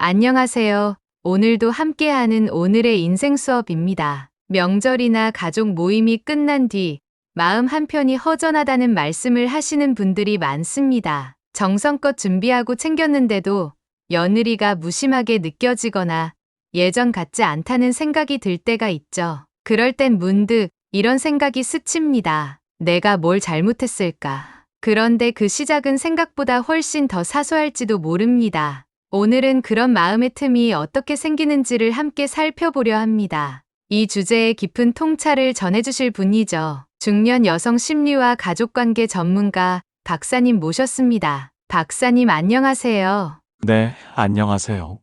안녕하세요. 오늘도 함께하는 오늘의 인생 수업입니다. 명절이나 가족 모임이 끝난 뒤 마음 한편이 허전하다는 말씀을 하시는 분들이 많습니다. 정성껏 준비하고 챙겼는데도 며느리가 무심하게 느껴지거나 예전 같지 않다는 생각이 들 때가 있죠. 그럴 땐 문득 이런 생각이 스칩니다. 내가 뭘 잘못했을까? 그런데 그 시작은 생각보다 훨씬 더 사소할지도 모릅니다. 오늘은 그런 마음의 틈이 어떻게 생기는지를 함께 살펴보려 합니다. 이 주제에 깊은 통찰을 전해주실 분이죠. 중년 여성 심리와 가족관계 전문가 박사님 모셨습니다. 박사님 안녕하세요. 네, 안녕하세요.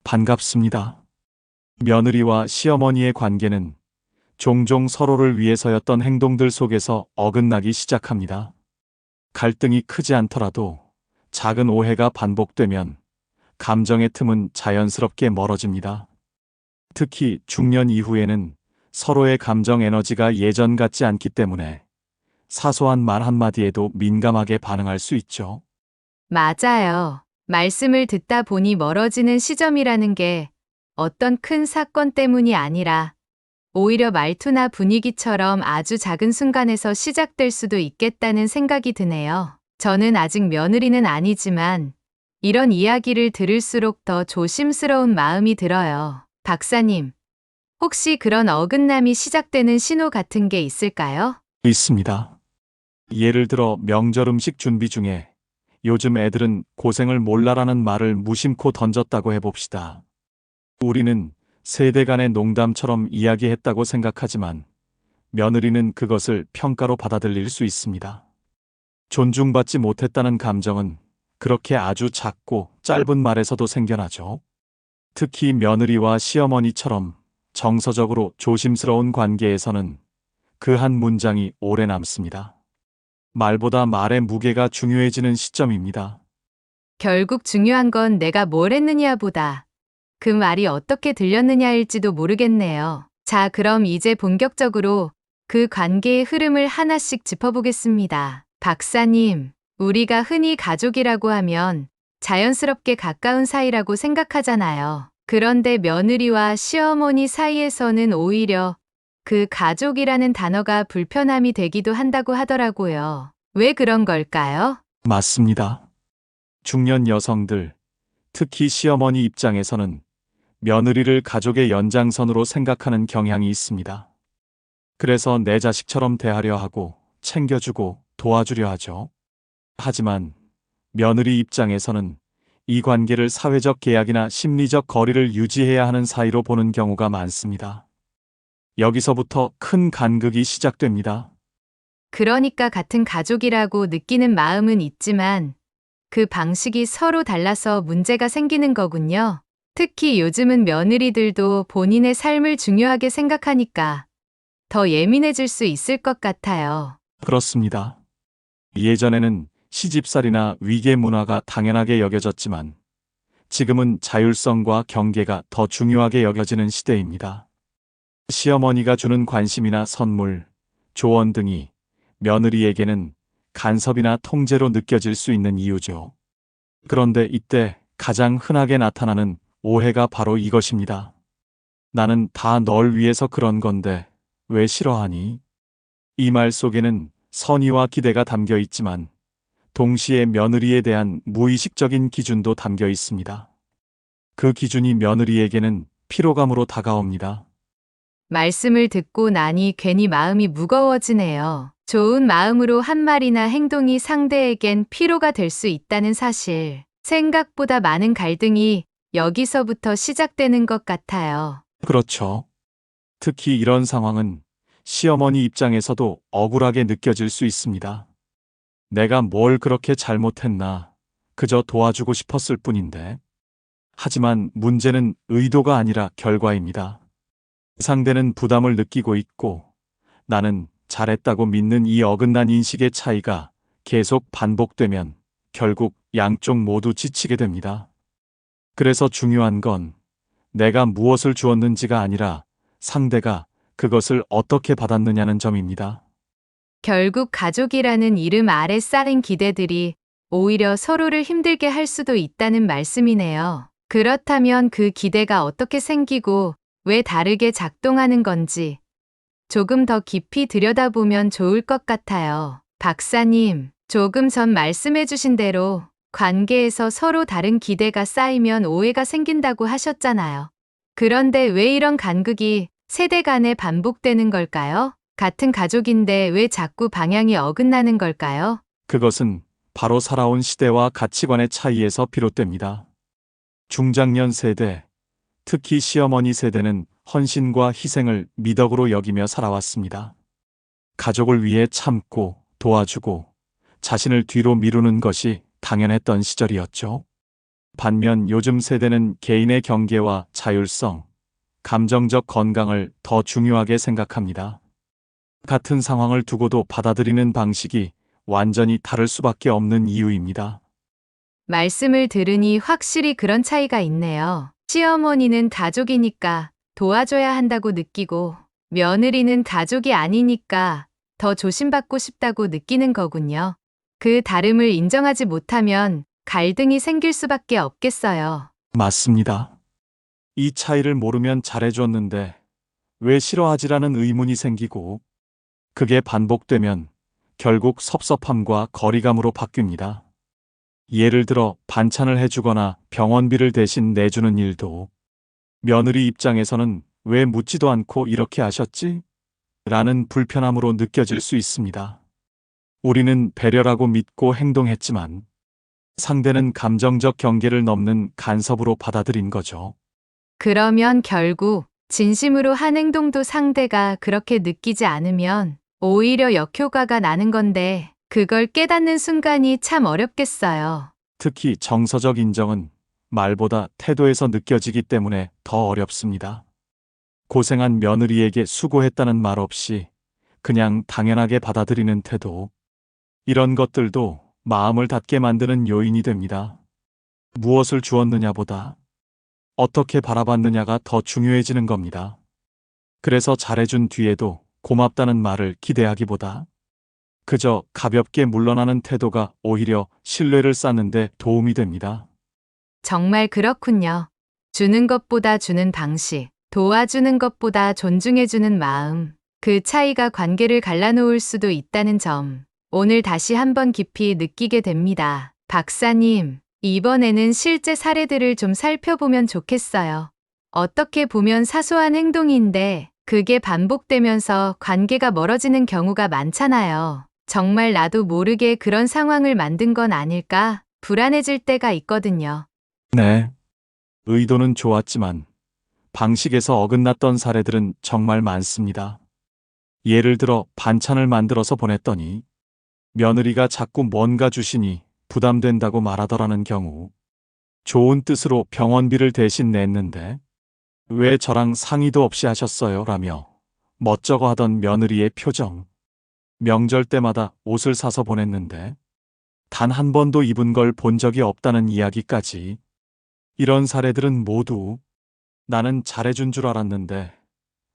반갑습니다. 며느리와 시어머니의 관계는 종종 서로를 위해서였던 행동들 속에서 어긋나기 시작합니다. 갈등이 크지 않더라도 작은 오해가 반복되면 감정의 틈은 자연스럽게 멀어집니다. 특히 중년 이후에는 서로의 감정 에너지가 예전 같지 않기 때문에 사소한 말 한마디에도 민감하게 반응할 수 있죠. 맞아요. 말씀을 듣다 보니 멀어지는 시점이라는 게 어떤 큰 사건 때문이 아니라 오히려 말투나 분위기처럼 아주 작은 순간에서 시작될 수도 있겠다는 생각이 드네요. 저는 아직 며느리는 아니지만 이런 이야기를 들을수록 더 조심스러운 마음이 들어요. 박사님, 혹시 그런 어긋남이 시작되는 신호 같은 게 있을까요? 있습니다. 예를 들어 명절 음식 준비 중에 요즘 애들은 고생을 몰라라는 말을 무심코 던졌다고 해봅시다. 우리는 세대 간의 농담처럼 이야기했다고 생각하지만 며느리는 그것을 평가로 받아들일 수 있습니다. 존중받지 못했다는 감정은 그렇게 아주 작고 짧은 말에서도 생겨나죠. 특히 며느리와 시어머니처럼 정서적으로 조심스러운 관계에서는 그 한 문장이 오래 남습니다. 말보다 말의 무게가 중요해지는 시점입니다. 결국 중요한 건 내가 뭘 했느냐보다 그 말이 어떻게 들렸느냐일지도 모르겠네요. 자, 그럼 이제 본격적으로 그 관계의 흐름을 하나씩 짚어보겠습니다. 박사님, 우리가 흔히 가족이라고 하면 자연스럽게 가까운 사이라고 생각하잖아요. 그런데 며느리와 시어머니 사이에서는 오히려 그 가족이라는 단어가 불편함이 되기도 한다고 하더라고요. 왜 그런 걸까요? 맞습니다. 중년 여성들, 특히 시어머니 입장에서는 며느리를 가족의 연장선으로 생각하는 경향이 있습니다. 그래서 내 자식처럼 대하려 하고 챙겨주고 도와주려 하죠. 하지만 며느리 입장에서는 이 관계를 사회적 계약이나 심리적 거리를 유지해야 하는 사이로 보는 경우가 많습니다. 여기서부터 큰 간극이 시작됩니다. 그러니까 같은 가족이라고 느끼는 마음은 있지만 그 방식이 서로 달라서 문제가 생기는 거군요. 특히 요즘은 며느리들도 본인의 삶을 중요하게 생각하니까 더 예민해질 수 있을 것 같아요. 그렇습니다. 예전에는 시집살이나 위계 문화가 당연하게 여겨졌지만 지금은 자율성과 경계가 더 중요하게 여겨지는 시대입니다. 시어머니가 주는 관심이나 선물, 조언 등이 며느리에게는 간섭이나 통제로 느껴질 수 있는 이유죠. 그런데 이때 가장 흔하게 나타나는 오해가 바로 이것입니다. 나는 다 널 위해서 그런 건데 왜 싫어하니? 이 말 속에는 선의와 기대가 담겨 있지만 동시에 며느리에 대한 무의식적인 기준도 담겨 있습니다. 그 기준이 며느리에게는 피로감으로 다가옵니다. 말씀을 듣고 나니 괜히 마음이 무거워지네요. 좋은 마음으로 한 말이나 행동이 상대에겐 피로가 될 수 있다는 사실. 생각보다 많은 갈등이 여기서부터 시작되는 것 같아요. 그렇죠. 특히 이런 상황은 시어머니 입장에서도 억울하게 느껴질 수 있습니다. 내가 뭘 그렇게 잘못했나, 그저 도와주고 싶었을 뿐인데. 하지만 문제는 의도가 아니라 결과입니다. 상대는 부담을 느끼고 있고 나는 잘했다고 믿는 이 어긋난 인식의 차이가 계속 반복되면 결국 양쪽 모두 지치게 됩니다. 그래서 중요한 건 내가 무엇을 주었는지가 아니라 상대가 그것을 어떻게 받았느냐는 점입니다. 결국 가족이라는 이름 아래 쌓인 기대들이 오히려 서로를 힘들게 할 수도 있다는 말씀이네요. 그렇다면 그 기대가 어떻게 생기고 왜 다르게 작동하는 건지 조금 더 깊이 들여다보면 좋을 것 같아요. 박사님, 조금 전 말씀해 주신 대로 관계에서 서로 다른 기대가 쌓이면 오해가 생긴다고 하셨잖아요. 그런데 왜 이런 간극이 세대 간에 반복되는 걸까요? 같은 가족인데 왜 자꾸 방향이 어긋나는 걸까요? 그것은 바로 살아온 시대와 가치관의 차이에서 비롯됩니다. 중장년 세대, 특히 시어머니 세대는 헌신과 희생을 미덕으로 여기며 살아왔습니다. 가족을 위해 참고 도와주고 자신을 뒤로 미루는 것이 당연했던 시절이었죠. 반면 요즘 세대는 개인의 경계와 자율성, 감정적 건강을 더 중요하게 생각합니다. 같은 상황을 두고도 받아들이는 방식이 완전히 다를 수밖에 없는 이유입니다. 말씀을 들으니 확실히 그런 차이가 있네요. 시어머니는 가족이니까 도와줘야 한다고 느끼고 며느리는 가족이 아니니까 더 조심받고 싶다고 느끼는 거군요. 그 다름을 인정하지 못하면 갈등이 생길 수밖에 없겠어요. 맞습니다. 이 차이를 모르면 잘해줬는데 왜 싫어하지라는 의문이 생기고 그게 반복되면 결국 섭섭함과 거리감으로 바뀝니다. 예를 들어 반찬을 해주거나 병원비를 대신 내주는 일도 며느리 입장에서는 왜 묻지도 않고 이렇게 하셨지? 라는 불편함으로 느껴질 수 있습니다. 우리는 배려라고 믿고 행동했지만 상대는 감정적 경계를 넘는 간섭으로 받아들인 거죠. 그러면 결국 진심으로 한 행동도 상대가 그렇게 느끼지 않으면 오히려 역효과가 나는 건데 그걸 깨닫는 순간이 참 어렵겠어요. 특히 정서적 인정은 말보다 태도에서 느껴지기 때문에 더 어렵습니다. 고생한 며느리에게 수고했다는 말 없이 그냥 당연하게 받아들이는 태도. 이런 것들도 마음을 닫게 만드는 요인이 됩니다. 무엇을 주었느냐보다 어떻게 바라봤느냐가 더 중요해지는 겁니다. 그래서 잘해준 뒤에도 고맙다는 말을 기대하기보다 그저 가볍게 물러나는 태도가 오히려 신뢰를 쌓는데 도움이 됩니다. 정말 그렇군요. 주는 것보다 주는 방식, 도와주는 것보다 존중해주는 마음, 그 차이가 관계를 갈라놓을 수도 있다는 점, 오늘 다시 한번 깊이 느끼게 됩니다. 박사님, 이번에는 실제 사례들을 좀 살펴보면 좋겠어요. 어떻게 보면 사소한 행동인데 그게 반복되면서 관계가 멀어지는 경우가 많잖아요. 정말 나도 모르게 그런 상황을 만든 건 아닐까 불안해질 때가 있거든요. 네. 의도는 좋았지만 방식에서 어긋났던 사례들은 정말 많습니다. 예를 들어 반찬을 만들어서 보냈더니 며느리가 자꾸 뭔가 주시니 부담된다고 말하더라는 경우, 좋은 뜻으로 병원비를 대신 냈는데 왜 저랑 상의도 없이 하셨어요? 라며 멋쩍어 하던 며느리의 표정. 명절 때마다 옷을 사서 보냈는데 단 한 번도 입은 걸 본 적이 없다는 이야기까지. 이런 사례들은 모두 나는 잘해준 줄 알았는데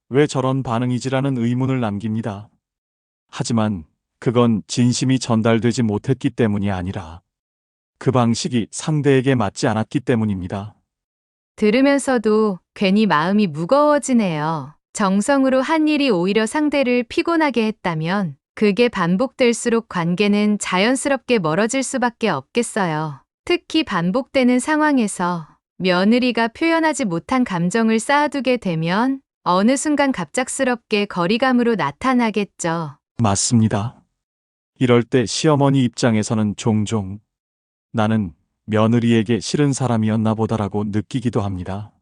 왜 저런 반응이지라는 의문을 남깁니다. 하지만 그건 진심이 전달되지 못했기 때문이 아니라 그 방식이 상대에게 맞지 않았기 때문입니다. 들으면서도 괜히 마음이 무거워지네요. 정성으로 한 일이 오히려 상대를 피곤하게 했다면 그게 반복될수록 관계는 자연스럽게 멀어질 수밖에 없겠어요. 특히 반복되는 상황에서 며느리가 표현하지 못한 감정을 쌓아두게 되면 어느 순간 갑작스럽게 거리감으로 나타나겠죠. 맞습니다. 이럴 때 시어머니 입장에서는 종종 나는 며느리에게 싫은 사람이었나 보다라고 느끼기도 합니다.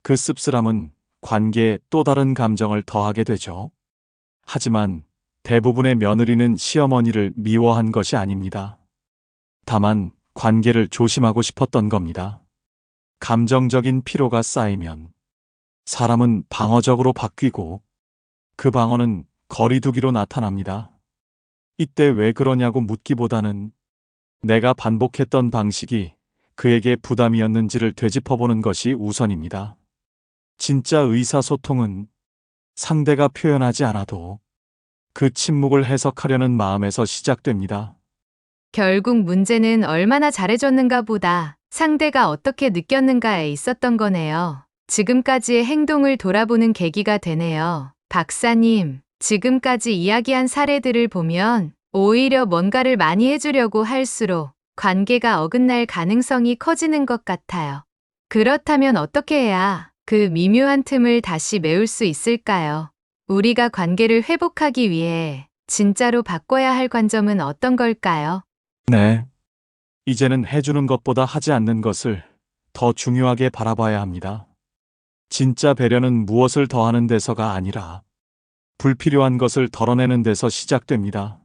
그 씁쓸함은 관계에 또 다른 감정을 더하게 되죠. 하지만 대부분의 며느리는 시어머니를 미워한 것이 아닙니다. 다만 관계를 조심하고 싶었던 겁니다. 감정적인 피로가 쌓이면 사람은 방어적으로 바뀌고 그 방어는 거리두기로 나타납니다. 이때 왜 그러냐고 묻기보다는 내가 반복했던 방식이 그에게 부담이었는지를 되짚어보는 것이 우선입니다. 진짜 의사소통은 상대가 표현하지 않아도 그 침묵을 해석하려는 마음에서 시작됩니다. 결국 문제는 얼마나 잘해줬는가 보다 상대가 어떻게 느꼈는가에 있었던 거네요. 지금까지의 행동을 돌아보는 계기가 되네요. 박사님, 지금까지 이야기한 사례들을 보면 오히려 뭔가를 많이 해주려고 할수록 관계가 어긋날 가능성이 커지는 것 같아요. 그렇다면 어떻게 해야 그 미묘한 틈을 다시 메울 수 있을까요? 우리가 관계를 회복하기 위해 진짜로 바꿔야 할 관점은 어떤 걸까요? 네. 이제는 해주는 것보다 하지 않는 것을 더 중요하게 바라봐야 합니다. 진짜 배려는 무엇을 더하는 데서가 아니라 불필요한 것을 덜어내는 데서 시작됩니다.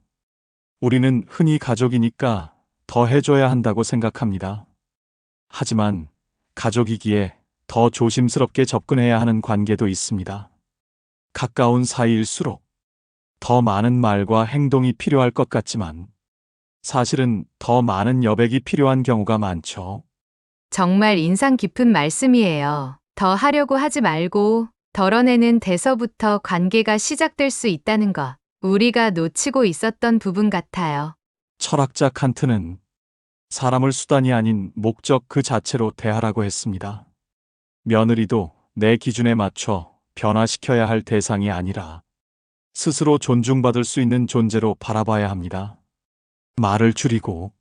우리는 흔히 가족이니까 더 해줘야 한다고 생각합니다. 하지만 가족이기에 더 조심스럽게 접근해야 하는 관계도 있습니다. 가까운 사이일수록 더 많은 말과 행동이 필요할 것 같지만 사실은 더 많은 여백이 필요한 경우가 많죠. 정말 인상 깊은 말씀이에요. 더 하려고 하지 말고 덜어내는 데서부터 관계가 시작될 수 있다는 것. 우리가 놓치고 있었던 부분 같아요. 철학자 칸트는 사람을 수단이 아닌 목적 그 자체로 대하라고 했습니다. 며느리도 내 기준에 맞춰 변화시켜야 할 대상이 아니라 스스로 존중받을 수 있는 존재로 바라봐야 합니다. 말을 줄이고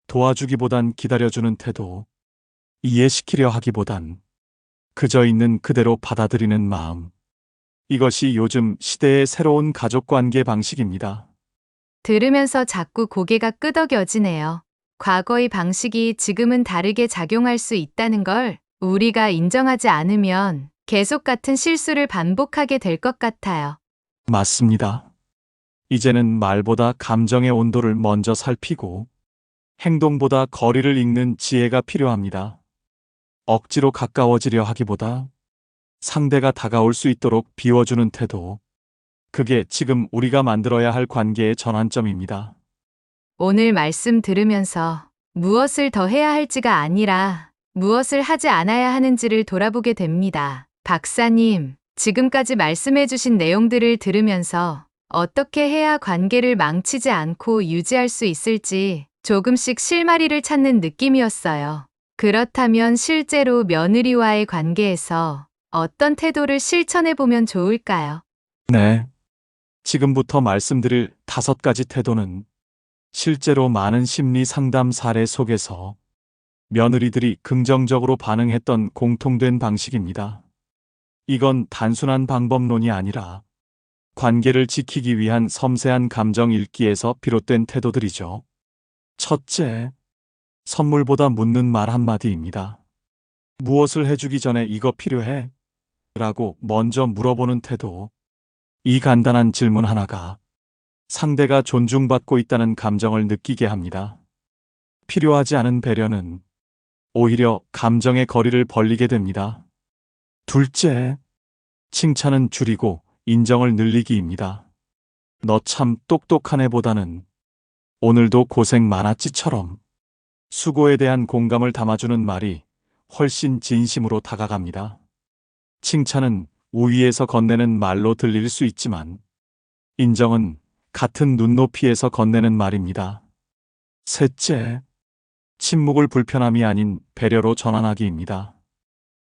도와주기보단 기다려주는 태도, 이해시키려 하기보단 그저 있는 그대로 받아들이는 마음. 이것이 요즘 시대의 새로운 가족관계 방식입니다. 들으면서 자꾸 고개가 끄덕여지네요. 과거의 방식이 지금은 다르게 작용할 수 있다는 걸 우리가 인정하지 않으면 계속 같은 실수를 반복하게 될 것 같아요. 맞습니다. 이제는 말보다 감정의 온도를 먼저 살피고 행동보다 거리를 읽는 지혜가 필요합니다. 억지로 가까워지려 하기보다 상대가 다가올 수 있도록 비워주는 태도. 그게 지금 우리가 만들어야 할 관계의 전환점입니다. 오늘 말씀 들으면서 무엇을 더 해야 할지가 아니라 무엇을 하지 않아야 하는지를 돌아보게 됩니다. 박사님, 지금까지 말씀해주신 내용들을 들으면서 어떻게 해야 관계를 망치지 않고 유지할 수 있을지 조금씩 실마리를 찾는 느낌이었어요. 그렇다면 실제로 며느리와의 관계에서 어떤 태도를 실천해보면 좋을까요? 네. 지금부터 말씀드릴 5가지 태도는 실제로 많은 심리 상담 사례 속에서 며느리들이 긍정적으로 반응했던 공통된 방식입니다. 이건 단순한 방법론이 아니라 관계를 지키기 위한 섬세한 감정 읽기에서 비롯된 태도들이죠. 첫째, 선물보다 묻는 말 한마디입니다. 무엇을 해주기 전에 이거 필요해? 라고 먼저 물어보는 태도. 이 간단한 질문 하나가 상대가 존중받고 있다는 감정을 느끼게 합니다. 필요하지 않은 배려는 오히려 감정의 거리를 벌리게 됩니다. 둘째, 칭찬은 줄이고 인정을 늘리기입니다. 너 참 똑똑한 애보다는 오늘도 고생 많았지처럼 수고에 대한 공감을 담아주는 말이 훨씬 진심으로 다가갑니다. 칭찬은 우위에서 건네는 말로 들릴 수 있지만 인정은 같은 눈높이에서 건네는 말입니다. 셋째, 침묵을 불편함이 아닌 배려로 전환하기입니다.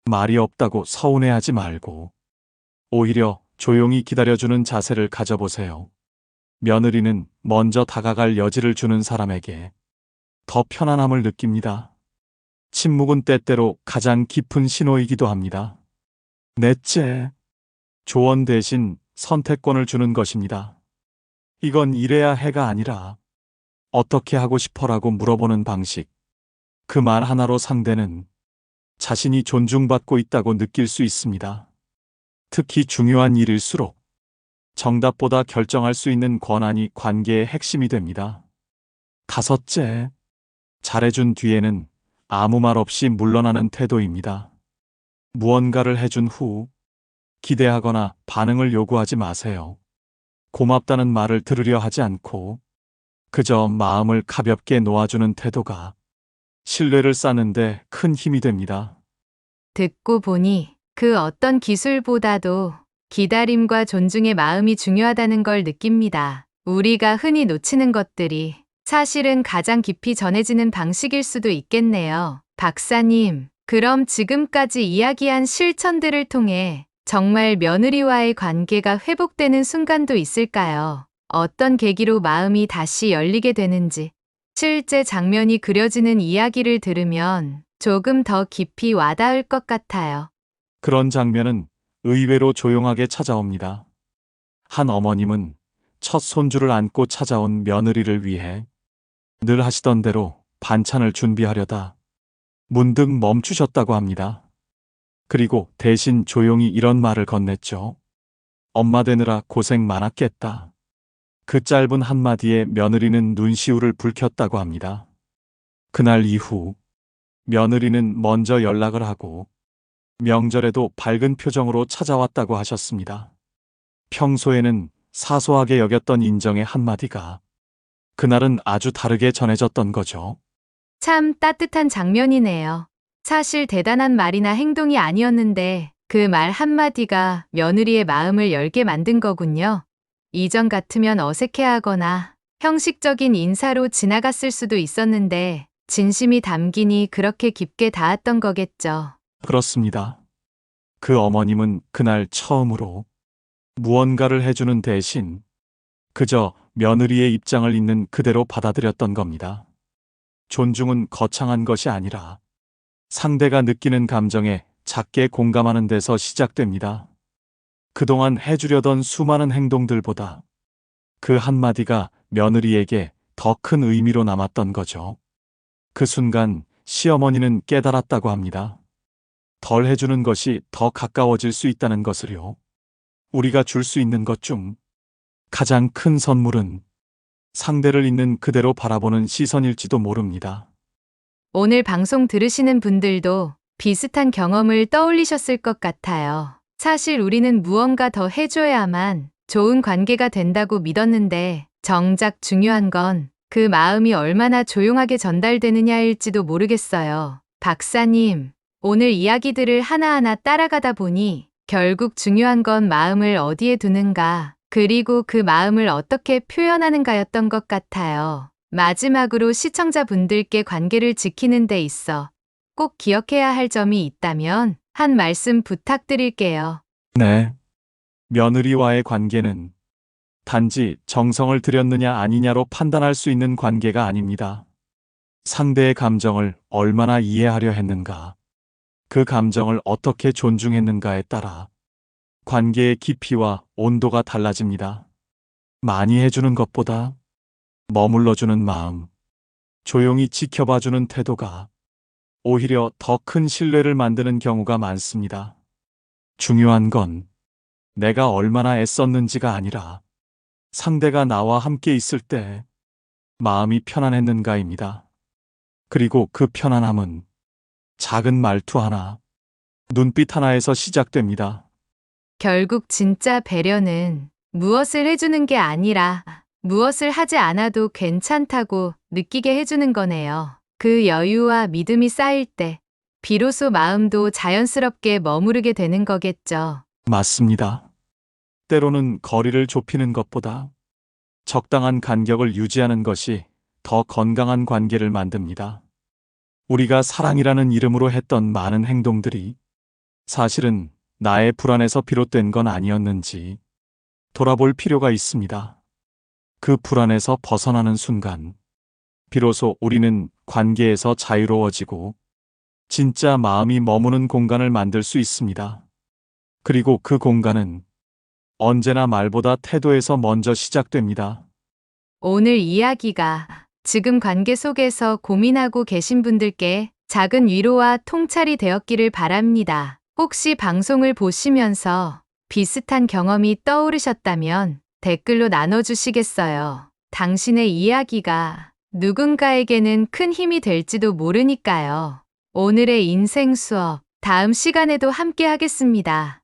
말이 없다고 서운해하지 말고 오히려 조용히 기다려주는 자세를 가져보세요. 며느리는 먼저 다가갈 여지를 주는 사람에게 더 편안함을 느낍니다. 침묵은 때때로 가장 깊은 신호이기도 합니다. 넷째, 조언 대신 선택권을 주는 것입니다. 이건 이래야 해가 아니라 어떻게 하고 싶어라고 물어보는 방식. 그 말 하나로 상대는 자신이 존중받고 있다고 느낄 수 있습니다. 특히 중요한 일일수록 정답보다 결정할 수 있는 권한이 관계의 핵심이 됩니다. 다섯째, 잘해준 뒤에는 아무 말 없이 물러나는 태도입니다. 무언가를 해준 후 기대하거나 반응을 요구하지 마세요. 고맙다는 말을 들으려 하지 않고 그저 마음을 가볍게 놓아주는 태도가 신뢰를 쌓는데 큰 힘이 됩니다. 듣고 보니 그 어떤 기술보다도 기다림과 존중의 마음이 중요하다는 걸 느낍니다. 우리가 흔히 놓치는 것들이 사실은 가장 깊이 전해지는 방식일 수도 있겠네요. 박사님, 그럼 지금까지 이야기한 실천들을 통해 정말 며느리와의 관계가 회복되는 순간도 있을까요? 어떤 계기로 마음이 다시 열리게 되는지, 실제 장면이 그려지는 이야기를 들으면 조금 더 깊이 와닿을 것 같아요. 그런 장면은 의외로 조용하게 찾아옵니다. 한 어머님은 첫 손주를 안고 찾아온 며느리를 위해 늘 하시던 대로 반찬을 준비하려다 문득 멈추셨다고 합니다. 그리고 대신 조용히 이런 말을 건넸죠. 엄마 되느라 고생 많았겠다. 그 짧은 한마디에 며느리는 눈시울을 붉혔다고 합니다. 그날 이후 며느리는 먼저 연락을 하고 명절에도 밝은 표정으로 찾아왔다고 하셨습니다. 평소에는 사소하게 여겼던 인정의 한마디가 그날은 아주 다르게 전해졌던 거죠. 참 따뜻한 장면이네요. 사실 대단한 말이나 행동이 아니었는데 그 말 한마디가 며느리의 마음을 열게 만든 거군요. 이전 같으면 어색해하거나 형식적인 인사로 지나갔을 수도 있었는데 진심이 담기니 그렇게 깊게 닿았던 거겠죠. 그렇습니다. 그 어머님은 그날 처음으로 무언가를 해주는 대신 그저 며느리의 입장을 있는 그대로 받아들였던 겁니다. 존중은 거창한 것이 아니라 상대가 느끼는 감정에 작게 공감하는 데서 시작됩니다. 그동안 해주려던 수많은 행동들보다 그 한마디가 며느리에게 더 큰 의미로 남았던 거죠. 그 순간 시어머니는 깨달았다고 합니다. 덜 해주는 것이 더 가까워질 수 있다는 것을요. 우리가 줄 수 있는 것 중 가장 큰 선물은 상대를 있는 그대로 바라보는 시선일지도 모릅니다. 오늘 방송 들으시는 분들도 비슷한 경험을 떠올리셨을 것 같아요. 사실 우리는 무언가 더 해줘야만 좋은 관계가 된다고 믿었는데 정작 중요한 건 그 마음이 얼마나 조용하게 전달되느냐일지도 모르겠어요. 박사님, 오늘 이야기들을 하나하나 따라가다 보니 결국 중요한 건 마음을 어디에 두는가, 그리고 그 마음을 어떻게 표현하는가였던 것 같아요. 마지막으로 시청자분들께 관계를 지키는 데 있어 꼭 기억해야 할 점이 있다면 한 말씀 부탁드릴게요. 네. 며느리와의 관계는 단지 정성을 들였느냐 아니냐로 판단할 수 있는 관계가 아닙니다. 상대의 감정을 얼마나 이해하려 했는가, 그 감정을 어떻게 존중했는가에 따라 관계의 깊이와 온도가 달라집니다. 많이 해주는 것보다 머물러주는 마음, 조용히 지켜봐주는 태도가 오히려 더 큰 신뢰를 만드는 경우가 많습니다. 중요한 건 내가 얼마나 애썼는지가 아니라 상대가 나와 함께 있을 때 마음이 편안했는가입니다. 그리고 그 편안함은 작은 말투 하나, 눈빛 하나에서 시작됩니다. 결국 진짜 배려는 무엇을 해주는 게 아니라 무엇을 하지 않아도 괜찮다고 느끼게 해주는 거네요. 그 여유와 믿음이 쌓일 때 비로소 마음도 자연스럽게 머무르게 되는 거겠죠. 맞습니다. 때로는 거리를 좁히는 것보다 적당한 간격을 유지하는 것이 더 건강한 관계를 만듭니다. 우리가 사랑이라는 이름으로 했던 많은 행동들이 사실은 나의 불안에서 비롯된 건 아니었는지 돌아볼 필요가 있습니다. 그 불안에서 벗어나는 순간, 비로소 우리는 관계에서 자유로워지고 진짜 마음이 머무는 공간을 만들 수 있습니다. 그리고 그 공간은 언제나 말보다 태도에서 먼저 시작됩니다. 오늘 이야기가 지금 관계 속에서 고민하고 계신 분들께 작은 위로와 통찰이 되었기를 바랍니다. 혹시 방송을 보시면서 비슷한 경험이 떠오르셨다면 댓글로 나눠주시겠어요? 당신의 이야기가 누군가에게는 큰 힘이 될지도 모르니까요. 오늘의 인생 수업, 다음 시간에도 함께 하겠습니다.